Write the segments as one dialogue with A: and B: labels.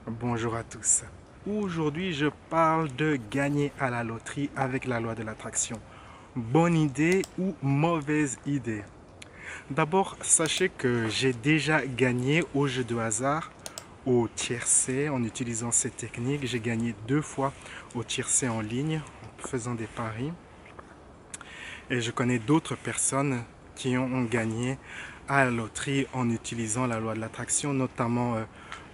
A: Bonjour à tous. Aujourd'hui, je parle de gagner à la loterie avec la loi de l'attraction. Bonne idée ou mauvaise idée? D'abord, sachez que j'ai déjà gagné au jeu de hasard au tiercé en utilisant cette technique. J'ai gagné 2 fois au tiercé en ligne en faisant des paris. Et je connais d'autres personnes qui ont gagné à la loterie en utilisant la loi de l'attraction, notamment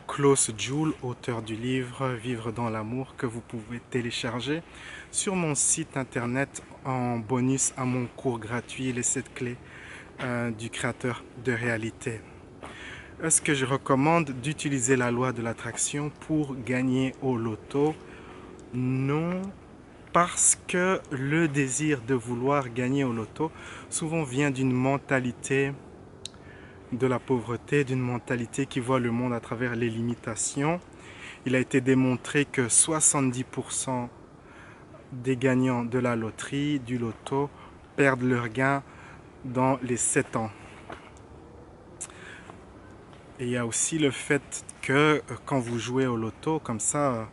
A: Klaus Juhl, auteur du livre Vivre dans l'amour, que vous pouvez télécharger sur mon site internet en bonus à mon cours gratuit Les 7 clés du créateur de réalité. Est-ce que je recommande d'utiliser la loi de l'attraction pour gagner au loto? Non, parce que le désir de vouloir gagner au loto souvent vient d'une mentalité de la pauvreté, d'une mentalité qui voit le monde à travers les limitations. Il a été démontré que 70% des gagnants de la loterie, du loto, perdent leurs gains dans les 7 ans. Et il y a aussi le fait que quand vous jouez au loto, comme ça,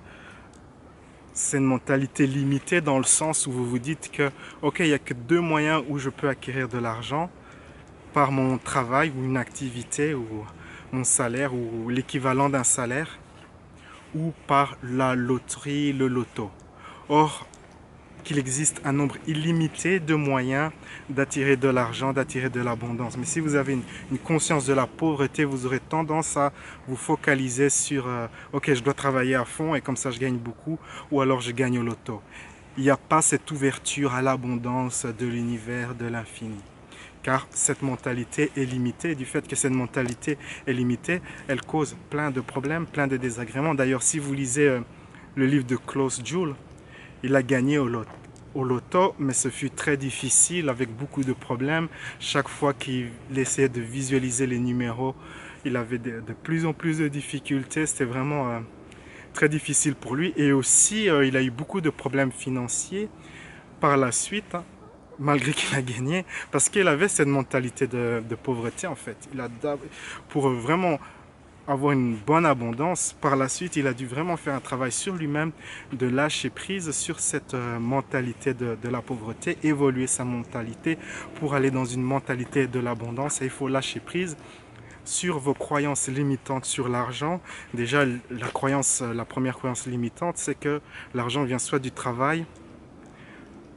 A: c'est une mentalité limitée dans le sens où vous vous dites que, ok, il n'y a que 2 moyens où je peux acquérir de l'argent, par mon travail ou une activité ou mon salaire ou l'équivalent d'un salaire, ou par la loterie, le loto. Or, qu'il existe un nombre illimité de moyens d'attirer de l'argent, d'attirer de l'abondance. Mais si vous avez une conscience de la pauvreté, vous aurez tendance à vous focaliser sur ok, je dois travailler à fond et comme ça je gagne beaucoup, ou alors je gagne au loto. Il n'y a pas cette ouverture à l'abondance de l'univers, de l'infini. Car cette mentalité est limitée. Du fait que cette mentalité est limitée, elle cause plein de problèmes, plein de désagréments. D'ailleurs, si vous lisez le livre de Klaus Juhl, il a gagné au loto, mais ce fut très difficile avec beaucoup de problèmes. Chaque fois qu'il essayait de visualiser les numéros, il avait de plus en plus de difficultés. C'était vraiment très difficile pour lui. Et aussi, il a eu beaucoup de problèmes financiers par la suite, hein, malgré qu'il a gagné, parce qu'il avait cette mentalité de pauvreté en fait. Pour vraiment avoir une bonne abondance, par la suite, il a dû vraiment faire un travail sur lui-même, de lâcher prise sur cette mentalité de la pauvreté, évoluer sa mentalité pour aller dans une mentalité de l'abondance. Et il faut lâcher prise sur vos croyances limitantes sur l'argent. Déjà, la première croyance limitante, c'est que l'argent vient soit du travail,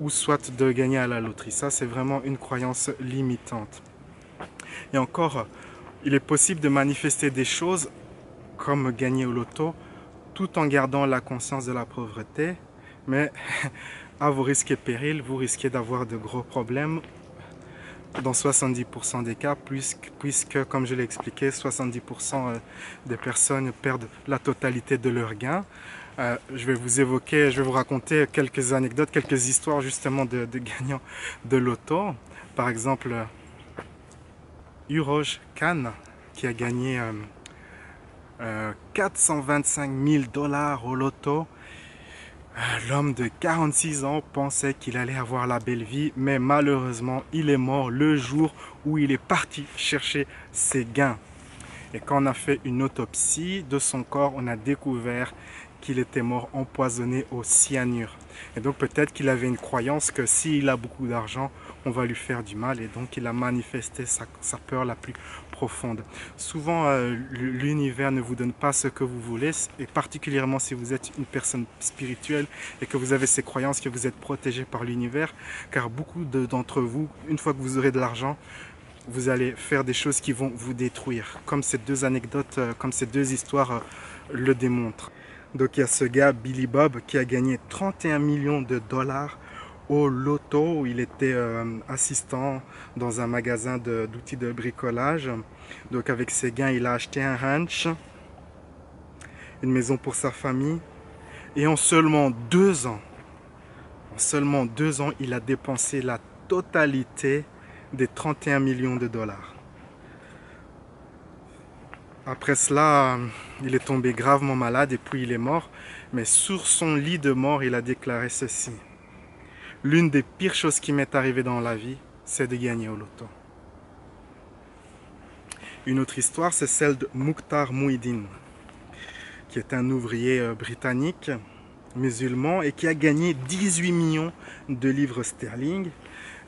A: ou soit de gagner à la loterie. Ça, c'est vraiment une croyance limitante. Et encore, il est possible de manifester des choses comme gagner au loto tout en gardant la conscience de la pauvreté, mais à vos risques et périls, vous risquez d'avoir de gros problèmes dans 70% des cas, puisque, comme je l'ai expliqué, 70% des personnes perdent la totalité de leurs gains. Je vais vous raconter quelques anecdotes, quelques histoires justement de gagnants de loto. Par exemple, Uroj Khan, qui a gagné 425 000 dollars au loto. L'homme de 46 ans pensait qu'il allait avoir la belle vie, mais malheureusement, il est mort le jour où il est parti chercher ses gains. Et quand on a fait une autopsie de son corps, on a découvert qu'il était mort empoisonné au cyanure. Et donc peut-être qu'il avait une croyance que s'il a beaucoup d'argent, on va lui faire du mal. Et donc il a manifesté sa peur la plus profonde. Souvent, l'univers ne vous donne pas ce que vous voulez, et particulièrement si vous êtes une personne spirituelle et que vous avez ces croyances, que vous êtes protégé par l'univers, car beaucoup d'entre vous, une fois que vous aurez de l'argent, vous allez faire des choses qui vont vous détruire, comme ces deux anecdotes, comme ces deux histoires le démontrent. Donc il y a ce gars, Billy Bob, qui a gagné 31 millions de dollars au loto, où il était assistant dans un magasin d'outils de bricolage. Donc avec ses gains, il a acheté un ranch, une maison pour sa famille, et en seulement 2 ans, il a dépensé la totalité des 31 millions de dollars. Après cela, il est tombé gravement malade et puis il est mort. Mais sur son lit de mort, il a déclaré ceci: l'une des pires choses qui m'est arrivée dans la vie, c'est de gagner au loto. Une autre histoire, c'est celle de Mukhtar Mouhidine, qui est un ouvrier britannique, musulman, et qui a gagné 18 millions de livres sterling.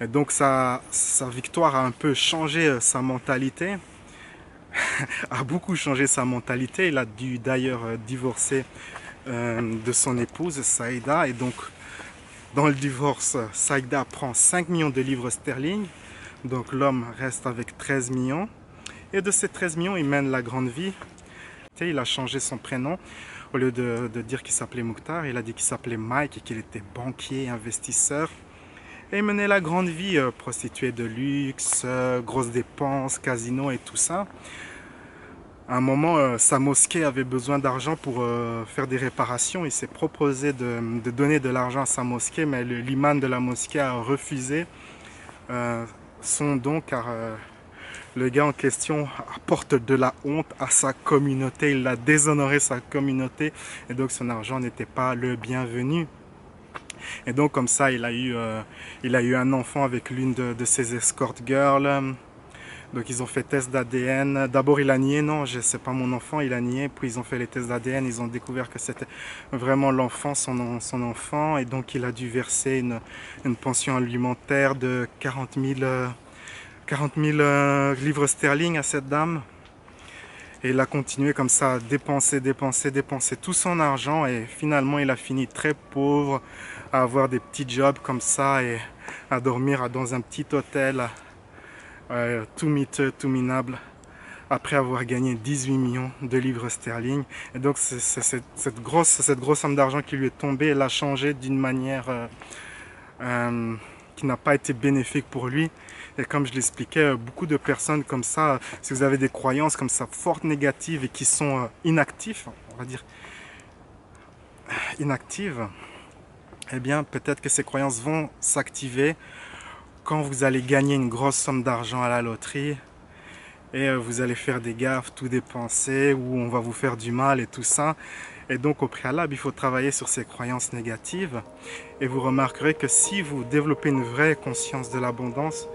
A: Et donc sa victoire a un peu changé sa mentalité, a beaucoup changé sa mentalité. Il a dû d'ailleurs divorcer de son épouse Saïda, et donc dans le divorce, Saïda prend 5 millions de livres sterling, donc l'homme reste avec 13 millions, et de ces 13 millions, il mène la grande vie. Il a changé son prénom. Au lieu de dire qu'il s'appelait Mukhtar, il a dit qu'il s'appelait Mike et qu'il était banquier, investisseur. Et il menait la grande vie, prostituée de luxe, grosses dépenses, casino et tout ça. À un moment, sa mosquée avait besoin d'argent pour faire des réparations. Il s'est proposé de donner de l'argent à sa mosquée, mais l'imam de la mosquée a refusé son don, car le gars en question apporte de la honte à sa communauté. Il a déshonoré sa communauté, et donc son argent n'était pas le bienvenu. Et donc comme ça, il a eu un enfant avec l'une de ses escort girls. Donc ils ont fait test d'ADN. D'abord il a nié, non, c'est pas mon enfant, il a nié. Puis ils ont fait les tests d'ADN, ils ont découvert que c'était vraiment l'enfant, son enfant. Et donc il a dû verser une pension alimentaire de 40 000 livres sterling à cette dame. Et il a continué comme ça à dépenser tout son argent. Et finalement il a fini très pauvre, à avoir des petits jobs comme ça et à dormir dans un petit hôtel. Tout miteux, tout minable, après avoir gagné 18 millions de livres sterling. Et donc cette grosse somme d'argent qui lui est tombée, elle l'a changé d'une manière qui n'a pas été bénéfique pour lui. Et comme je l'expliquais, beaucoup de personnes comme ça, si vous avez des croyances comme ça fortes négatives et qui sont inactives, on va dire inactives, eh bien peut-être que ces croyances vont s'activer quand vous allez gagner une grosse somme d'argent à la loterie et vous allez faire des gaffes, tout dépenser, ou on va vous faire du mal et tout ça. Et donc au préalable, il faut travailler sur ces croyances négatives. Et vous remarquerez que si vous développez une vraie conscience de l'abondance,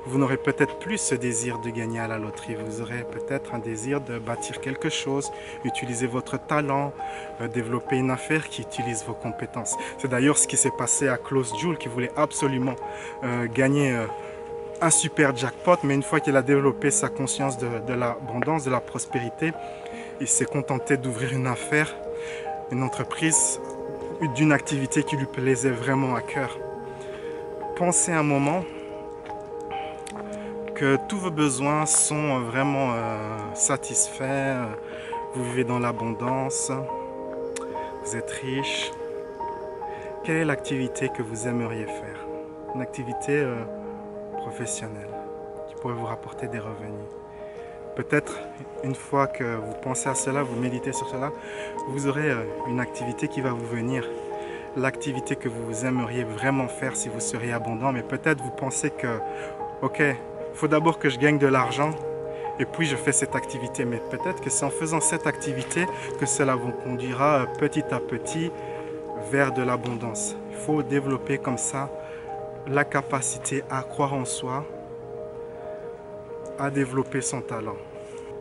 A: vous n'aurez peut-être plus ce désir de gagner à la loterie. Vous aurez peut-être un désir de bâtir quelque chose, utiliser votre talent, développer une affaire qui utilise vos compétences. C'est d'ailleurs ce qui s'est passé à Klaus Juhl, qui voulait absolument gagner un super jackpot, mais une fois qu'il a développé sa conscience de l'abondance, de la prospérité, il s'est contenté d'ouvrir une affaire, une entreprise, d'une activité qui lui plaisait vraiment à cœur. Pensez un moment que tous vos besoins sont vraiment satisfaits, vous vivez dans l'abondance, vous êtes riche. Quelle est l'activité que vous aimeriez faire? Une activité professionnelle qui pourrait vous rapporter des revenus. Peut-être une fois que vous pensez à cela, vous méditez sur cela, vous aurez une activité qui va vous venir. L'activité que vous aimeriez vraiment faire si vous seriez abondant, mais peut-être vous pensez que, ok, il faut d'abord que je gagne de l'argent et puis je fais cette activité. Mais peut-être que c'est en faisant cette activité que cela vous conduira petit à petit vers de l'abondance. Il faut développer comme ça la capacité à croire en soi, à développer son talent.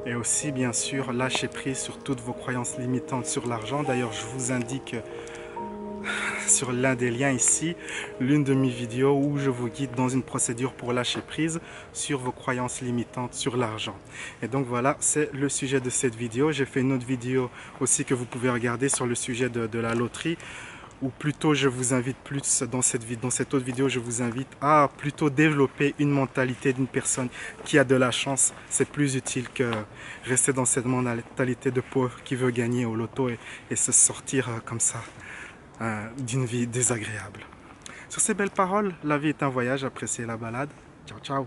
A: Et aussi, bien sûr, lâcher prise sur toutes vos croyances limitantes sur l'argent. D'ailleurs, je vous indique sur l'un des liens ici, l'une de mes vidéos où je vous guide dans une procédure pour lâcher prise sur vos croyances limitantes sur l'argent. Et donc voilà, c'est le sujet de cette vidéo. J'ai fait une autre vidéo aussi que vous pouvez regarder sur le sujet de la loterie, ou plutôt je vous invite plus dans cette autre vidéo, je vous invite à plutôt développer une mentalité d'une personne qui a de la chance. C'est plus utile que rester dans cette mentalité de pauvre qui veut gagner au loto et se sortir comme ça d'une vie désagréable. Sur ces belles paroles, la vie est un voyage, appréciez la balade. Ciao, ciao.